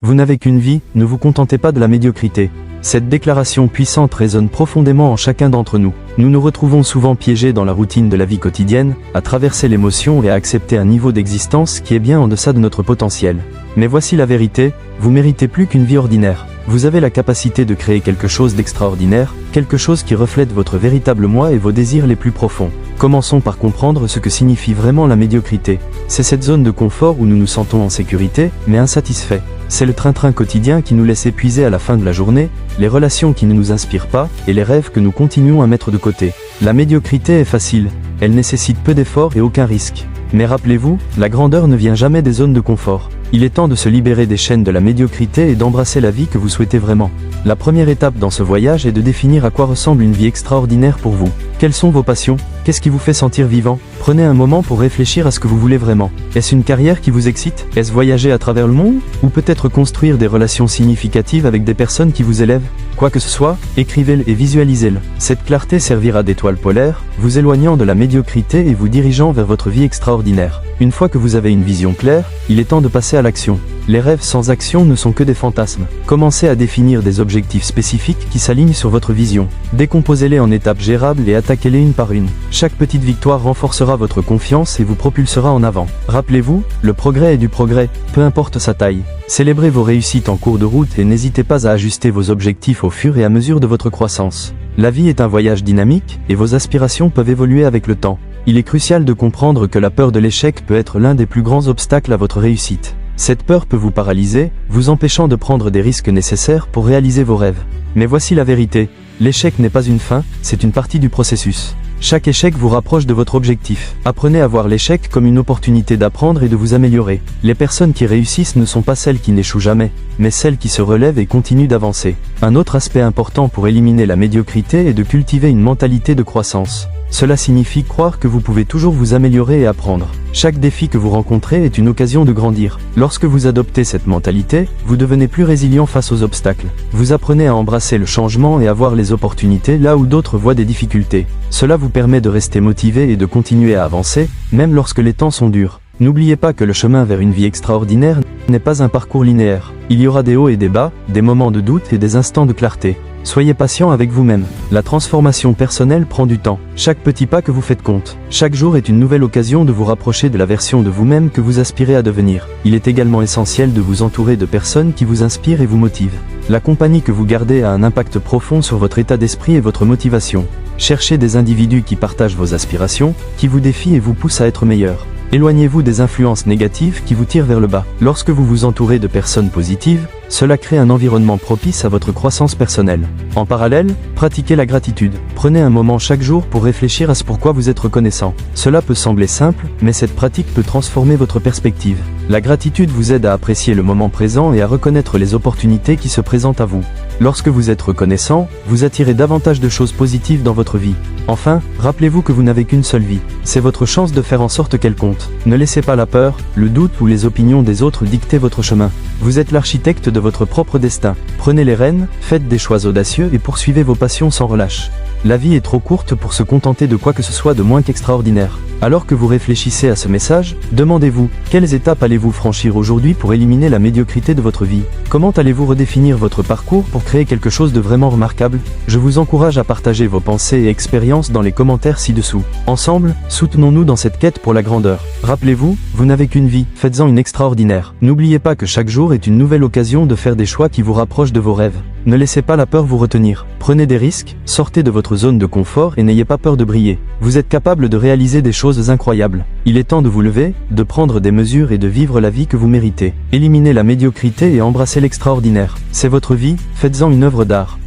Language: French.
Vous n'avez qu'une vie, ne vous contentez pas de la médiocrité. Cette déclaration puissante résonne profondément en chacun d'entre nous. Nous nous retrouvons souvent piégés dans la routine de la vie quotidienne, à traverser l'émotion et à accepter un niveau d'existence qui est bien en deçà de notre potentiel. Mais voici la vérité, vous méritez plus qu'une vie ordinaire. Vous avez la capacité de créer quelque chose d'extraordinaire, quelque chose qui reflète votre véritable moi et vos désirs les plus profonds. Commençons par comprendre ce que signifie vraiment la médiocrité. C'est cette zone de confort où nous nous sentons en sécurité, mais insatisfaits. C'est le train-train quotidien qui nous laisse épuisés à la fin de la journée, les relations qui ne nous inspirent pas, et les rêves que nous continuons à mettre de côté. La médiocrité est facile, elle nécessite peu d'efforts et aucun risque. Mais rappelez-vous, la grandeur ne vient jamais des zones de confort. Il est temps de se libérer des chaînes de la médiocrité et d'embrasser la vie que vous souhaitez vraiment. La première étape dans ce voyage est de définir à quoi ressemble une vie extraordinaire pour vous. Quelles sont vos passions? Qu'est-ce qui vous fait sentir vivant? Prenez un moment pour réfléchir à ce que vous voulez vraiment. Est-ce une carrière qui vous excite? Est-ce voyager à travers le monde? Ou peut-être construire des relations significatives avec des personnes qui vous élèvent? Quoi que ce soit, écrivez-le et visualisez-le. Cette clarté servira d'étoile polaire, vous éloignant de la médiocrité et vous dirigeant vers votre vie extraordinaire. Une fois que vous avez une vision claire, il est temps de passer à l'action. Les rêves sans action ne sont que des fantasmes. Commencez à définir des objectifs spécifiques qui s'alignent sur votre vision. Décomposez-les en étapes gérables et attaquez-les une par une. Chaque petite victoire renforcera votre confiance et vous propulsera en avant. Rappelez-vous, le progrès est du progrès, peu importe sa taille. Célébrez vos réussites en cours de route et n'hésitez pas à ajuster vos objectifs au fur et à mesure de votre croissance. La vie est un voyage dynamique, et vos aspirations peuvent évoluer avec le temps. Il est crucial de comprendre que la peur de l'échec peut être l'un des plus grands obstacles à votre réussite. Cette peur peut vous paralyser, vous empêchant de prendre des risques nécessaires pour réaliser vos rêves. Mais voici la vérité, l'échec n'est pas une fin, c'est une partie du processus. Chaque échec vous rapproche de votre objectif. Apprenez à voir l'échec comme une opportunité d'apprendre et de vous améliorer. Les personnes qui réussissent ne sont pas celles qui n'échouent jamais, mais celles qui se relèvent et continuent d'avancer. Un autre aspect important pour éliminer la médiocrité est de cultiver une mentalité de croissance. Cela signifie croire que vous pouvez toujours vous améliorer et apprendre. Chaque défi que vous rencontrez est une occasion de grandir. Lorsque vous adoptez cette mentalité, vous devenez plus résilient face aux obstacles. Vous apprenez à embrasser le changement et à voir les opportunités là où d'autres voient des difficultés. Cela vous permet de rester motivé et de continuer à avancer, même lorsque les temps sont durs. N'oubliez pas que le chemin vers une vie extraordinaire n'est pas un parcours linéaire. Il y aura des hauts et des bas, des moments de doute et des instants de clarté. Soyez patient avec vous-même. La transformation personnelle prend du temps. Chaque petit pas que vous faites compte. Chaque jour est une nouvelle occasion de vous rapprocher de la version de vous-même que vous aspirez à devenir. Il est également essentiel de vous entourer de personnes qui vous inspirent et vous motivent. La compagnie que vous gardez a un impact profond sur votre état d'esprit et votre motivation. Cherchez des individus qui partagent vos aspirations, qui vous défient et vous poussent à être meilleur. Éloignez-vous des influences négatives qui vous tirent vers le bas. Lorsque vous vous entourez de personnes positives, cela crée un environnement propice à votre croissance personnelle. En parallèle, pratiquez la gratitude. Prenez un moment chaque jour pour réfléchir à ce pourquoi vous êtes reconnaissant. Cela peut sembler simple, mais cette pratique peut transformer votre perspective. La gratitude vous aide à apprécier le moment présent et à reconnaître les opportunités qui se présentent à vous. Lorsque vous êtes reconnaissant, vous attirez davantage de choses positives dans votre vie. Enfin, rappelez-vous que vous n'avez qu'une seule vie. C'est votre chance de faire en sorte qu'elle compte. Ne laissez pas la peur, le doute ou les opinions des autres dicter votre chemin. Vous êtes l'architecte de votre propre destin. Prenez les rênes, faites des choix audacieux et poursuivez vos passions sans relâche. La vie est trop courte pour se contenter de quoi que ce soit de moins qu'extraordinaire. Alors que vous réfléchissez à ce message, demandez-vous, quelles étapes allez-vous franchir aujourd'hui pour éliminer la médiocrité de votre vie? Comment allez-vous redéfinir votre parcours pour créer quelque chose de vraiment remarquable? Je vous encourage à partager vos pensées et expériences dans les commentaires ci-dessous. Ensemble, soutenons-nous dans cette quête pour la grandeur. Rappelez-vous, vous n'avez qu'une vie, faites-en une extraordinaire. N'oubliez pas que chaque jour est une nouvelle occasion de faire des choix qui vous rapprochent de vos rêves. Ne laissez pas la peur vous retenir. Prenez des risques, sortez de votre zone de confort et n'ayez pas peur de briller. Vous êtes capable de réaliser des choses incroyables. Il est temps de vous lever, de prendre des mesures et de vivre la vie que vous méritez. Éliminez la médiocrité et embrassez l'extraordinaire. C'est votre vie, faites-en une œuvre d'art.